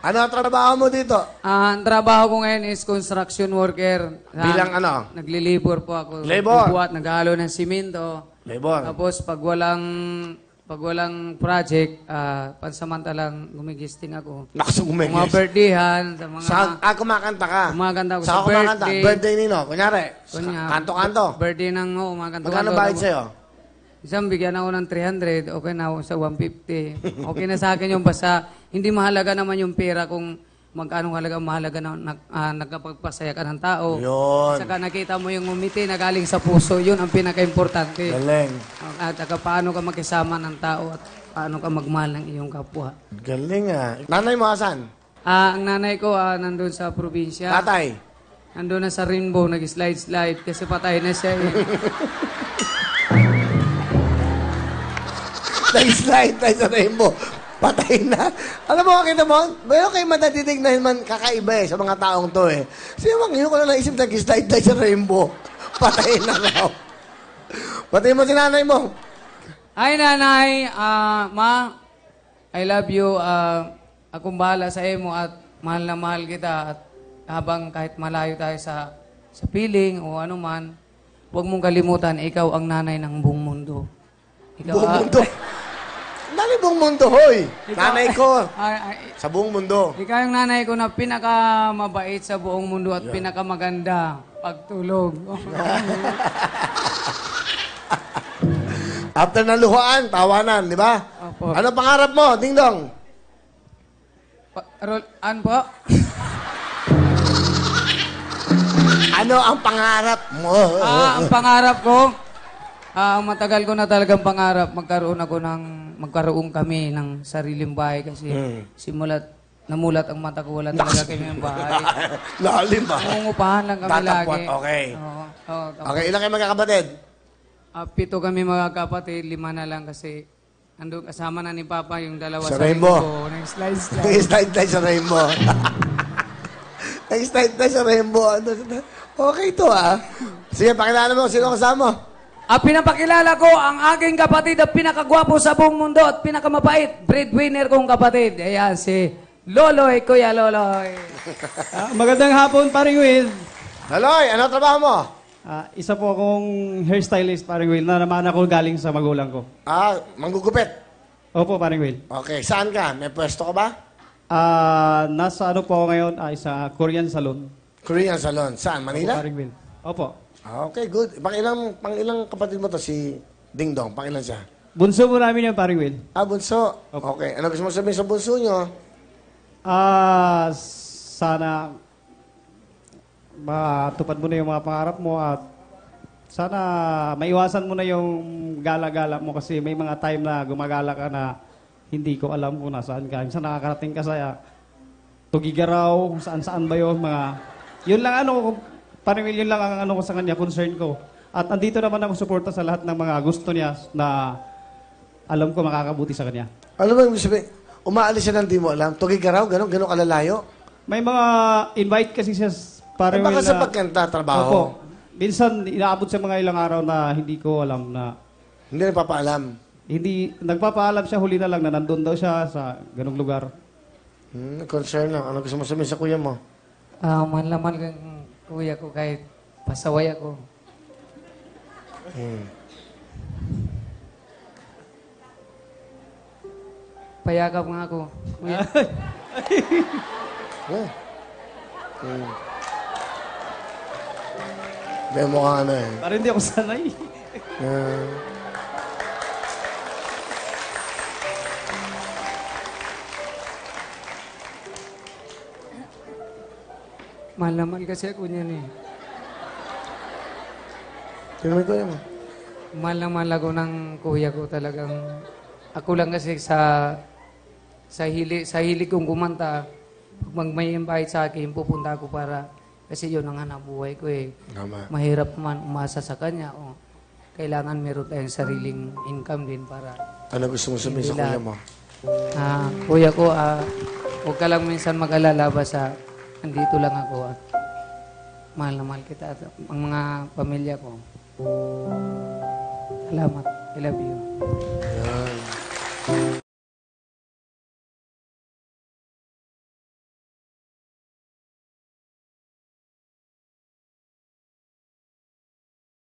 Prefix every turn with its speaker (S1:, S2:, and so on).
S1: Ano ang trabaho mo dito?
S2: Ang trabaho ko ngayon is construction worker.
S1: Bilang ano?
S2: Naglilibor po ako.
S1: Labor.
S2: Bubuhat, naghalo ng simento.
S1: Labor.
S2: Tapos pag walang project, pansamantalang gumigisting ako.
S1: Naku,
S2: Mga birthdayhan, sa mga...
S1: kumakanta ka?
S2: Kumakanta ako
S1: Saan
S2: sa
S1: kumakanta?
S2: birthday.
S1: Birthday nino, kunyari. Kanto-kanto.
S2: Birthday ng kumakanta.
S1: Magkano bayad sa'yo?
S2: Isang bigyan ako ng 300, okay na ako sa 150. Okay na sa akin yung basta, hindi mahalaga naman yung pera kung magkano mahalaga na nagkapagpasaya ka ng tao.
S1: Yun.
S2: Saka nakita mo yung umiti na galing sa puso, yun ang pinaka-importante.
S1: Galing.
S2: At saka paano ka makisama ng tao at paano ka magmahal ng iyong kapwa.
S1: Galing ah. Nanay mo asan?
S2: Ang nanay ko nandun sa probinsya.
S1: Tatay?
S2: Nandun na sa Rainbow, nag-slide-slide kasi patay na siya eh.
S1: Nag-slide tayo sa rainbow. Patay na. Alam mo, kita mo, bayo kayo matatitig na man kakaiba sa mga taong to eh. Sino mang yun ko na naisip nag-slide tayo sa rainbow. Patay na raw. Patay mo si nanay mo.
S2: Hi, nanay. Ma, I love you. Akong bahala sa imo at mahal na mahal kita. At habang kahit malayo tayo sa piling o ano man, huwag mong kalimutan, ikaw ang nanay ng buong mundo. Ikaw,
S1: Buong mundo. Nanay buong mundo, hoy. Nanay ko. Sa buong mundo.
S2: Ikaw yung nanay ko na pinakamabait sa buong mundo at pinakamaganda pagtulog.
S1: After na luhaan, tawanan, di ba?
S2: Opo.
S1: Ano pangarap mo, Ding Dong?
S2: Ano po?
S1: Ano ang pangarap mo?
S2: Ang pangarap ko, matagal ko na talagang pangarap, magkaroon kami ng sariling bahay kasi namulat ang mata ko, wala talaga kami ng bahay.
S1: Lalim ba?
S2: Nangungupahan lang kami
S1: Tatapot,
S2: lagi.
S1: okay.
S2: Oo,
S1: Okay, ilan kayo magkakapatid?
S2: 7 kami magkakapatid, 5 na lang kasi andun kasama na ni Papa yung dalawa
S1: Sa Rainbow.
S2: Nag-slide.
S1: Nag-slide tayo sa rainbow. Nag-slide tayo sa rainbow. Okay to ah. Sige, pakilala mo. Sino kasama mo?
S2: Pinapakilala ko ang aking kapatid at pinakagwapo sa buong mundo at pinakamabait. Breadwinner kong kapatid. Ayan, si Loloy, Kuya Loloy.
S3: Magandang hapon, paring Will.
S1: Loloy, ano trabaho mo?
S3: Isa po akong hairstylist, paring Will, na naman ako galing sa magulang ko.
S1: Manggugupit.
S3: Opo, paring Will.
S1: Okay, saan ka? May pwesto ka ba?
S3: Nasa ano po ako ngayon, sa Korean Salon.
S1: Korean Salon. Saan? Manila?
S3: Opo, paring Will. Opo.
S1: Okay, good. Pang-ilang kapatid mo to si Ding Dong? Pang-ilan siya?
S3: Bunso mo namin yan, paring Will.
S1: Bunso.
S3: Opo.
S1: Okay. Ano gusto mo sabihin sa bunso nyo?
S3: Sana matupad mo na yung mga pangarap mo at sana maiwasan mo na yung gala-gala mo kasi may mga time na gumagala ka na hindi ko alam kung nasaan ka. Minsan nakakarating ka sa Tugigaraw, saan-saan ba yun, yun lang parang yun lang ang ko sa kanya, concern ko. At andito naman ako suporta sa lahat ng mga gusto niya na alam ko makakabuti sa kanya.
S1: Ano ba yung sabihin? Umaalis siya ng di mo alam? Tugigaraw? Ganon kalalayo?
S3: May mga invite kasi siya parang
S1: baka sa pagkanta, trabaho?
S3: Opo. Minsan, inaabot sa mga ilang araw na hindi ko alam na...
S1: Hindi nagpapaalam?
S3: Hindi, nagpapaalam siya, huli na lang na nandun daw siya sa ganong lugar.
S1: Concern lang. Ano gusto mo sabihin sa kuya mo?
S2: Mahal na mahal kang kuya ko kahit pasaway ako. Payakap nga ako. Kuya.
S1: May mukhang ano eh.
S3: Parang hindi ako sanay.
S2: Mahal na mahal kasi ako niyan eh.
S1: Sino may kuya mo?
S2: Mahal na mahal ako ng kuya ko talagang. Ako lang kasi sa hili kong kumanta, pag may invite sa akin, pupunta ako para, kasi yun ang hanap buhay ko eh.
S1: Tama.
S2: Mahirap man umasa sa kanya. Kailangan meron tayong sariling income din para...
S1: Ano gusto mo sabihin sa kuya mo?
S2: Kuya ko, huwag ka lang minsan mag-alala basta andito lang ako at mahal na mahal kita at ang mga pamilya ko. Salamat. I love you.